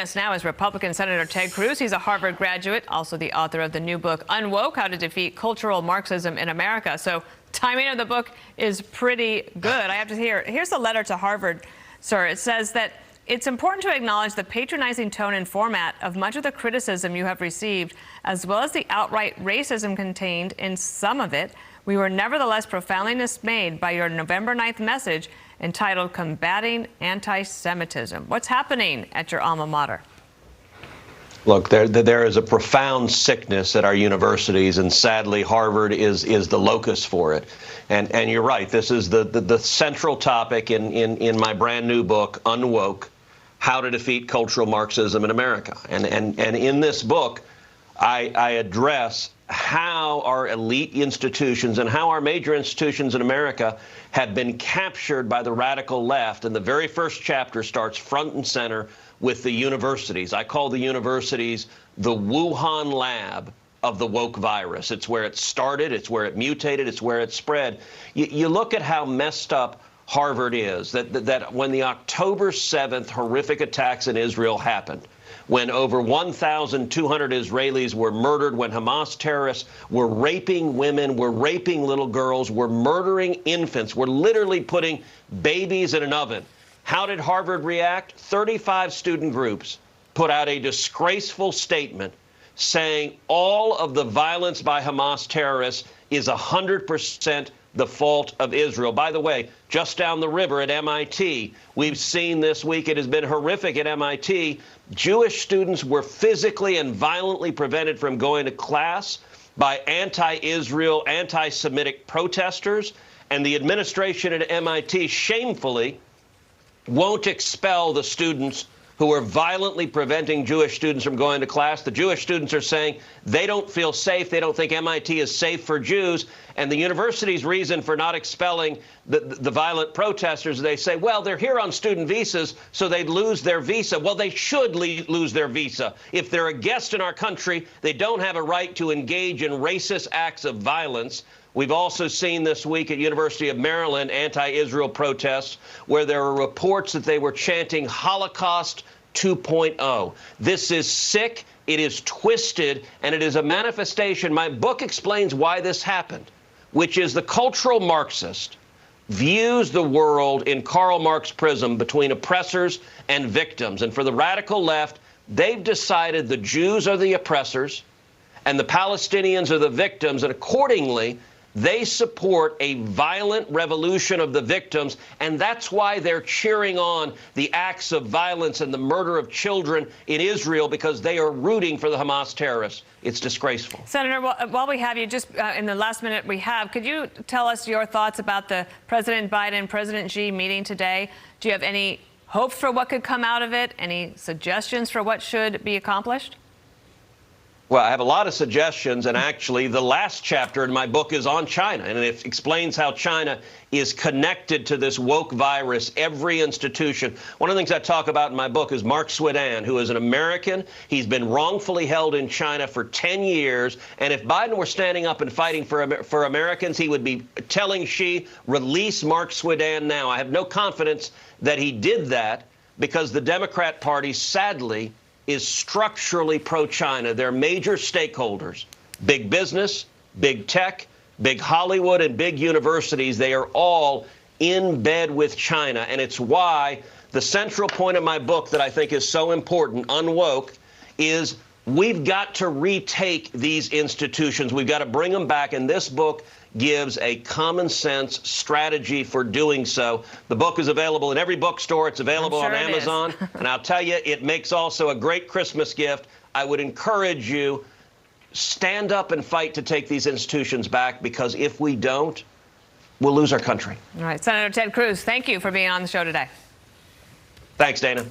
us now is Republican Senator Ted Cruz. He's a Harvard graduate, also the author of the new book, UNWOKE, How to Defeat Cultural Marxism in America. So timing of the book is pretty good. I have to here's a letter to Harvard, sir. It says that it's important to acknowledge the patronizing tone and format of much of the criticism you have received, as well as the outright racism contained in some of it. We were nevertheless profoundly dismayed by your November 9th message entitled Combating Anti-Semitism. What's happening at your alma mater? Look, there is a profound sickness at our universities, and sadly, Harvard is the locus for it. And you're right. This is the central topic in my brand new book, UNWOKE, How to Defeat Cultural Marxism in America. And in this book, I address how our elite institutions and how our major institutions in America have been captured by the radical left. And the very first chapter starts front and center with the universities. I call the universities the Wuhan lab of the woke virus. It's where it started, it's where it mutated, it's where it spread. You look at how messed up Harvard is, that when the October 7th horrific attacks in Israel happened, when over 1,200 Israelis were murdered, when Hamas terrorists were raping women, were raping little girls, were murdering infants, were literally putting babies in an oven. How did Harvard react? 35 student groups put out a disgraceful statement saying all of the violence by Hamas terrorists is 100% the fault of Israel. By the way, just down the river at MIT, we've seen this week, it has been horrific at MIT. Jewish students were physically and violently prevented from going to class by anti-Israel, anti-Semitic protesters. And the administration at MIT shamefully won't expel the students who are violently preventing Jewish students from going to class. The Jewish students are saying they don't feel safe. They don't think MIT is safe for Jews. And the university's reason for not expelling the violent protesters, they say, well, they're here on student visas, so they'd lose their visa. Well, they should lose their visa. If they're a guest in our country, they don't have a right to engage in racist acts of violence. We've also seen this week at University of Maryland anti-Israel protests where there are reports that they were chanting Holocaust 2.0. This is sick, it is twisted, and it is a manifestation. My book explains why this happened, which is the cultural Marxist views the world in Karl Marx prism between oppressors and victims. And for the radical left, they've decided the Jews are the oppressors and the Palestinians are the victims, and accordingly, they support a violent revolution of the victims, and that's why they're cheering on the acts of violence and the murder of children in Israel, because they are rooting for the Hamas terrorists. It's disgraceful. Senator, while we have you, just in the last minute we have, could you tell us your thoughts about the President Biden, President Xi meeting today? Do you have any hope for what could come out of it? Any suggestions for what should be accomplished? Well, I have a lot of suggestions, and actually the last chapter in my book is on China, and it explains how China is connected to this woke virus, every institution. One of the things I talk about in my book is Mark Swidan, who is an American. He's been wrongfully held in China for 10 years, and if Biden were standing up and fighting for Americans, he would be telling Xi, release Mark Swidan now. I have no confidence that he did that because the Democrat Party, sadly, is structurally pro-China. They're major stakeholders, big business, big tech, big Hollywood, and big universities. They are all in bed with China. And it's why the central point of my book that I think is so important, UNWOKE, is we've got to retake these institutions. We've got to bring them back. And this book gives a common sense strategy for doing so. The book is available in every bookstore. It's available on Amazon. And I'll tell you, it makes also a great Christmas gift. I would encourage you, stand up and fight to take these institutions back, because if we don't, we'll lose our country. All right. Senator Ted Cruz, thank you for being on the show today. Thanks, Dana.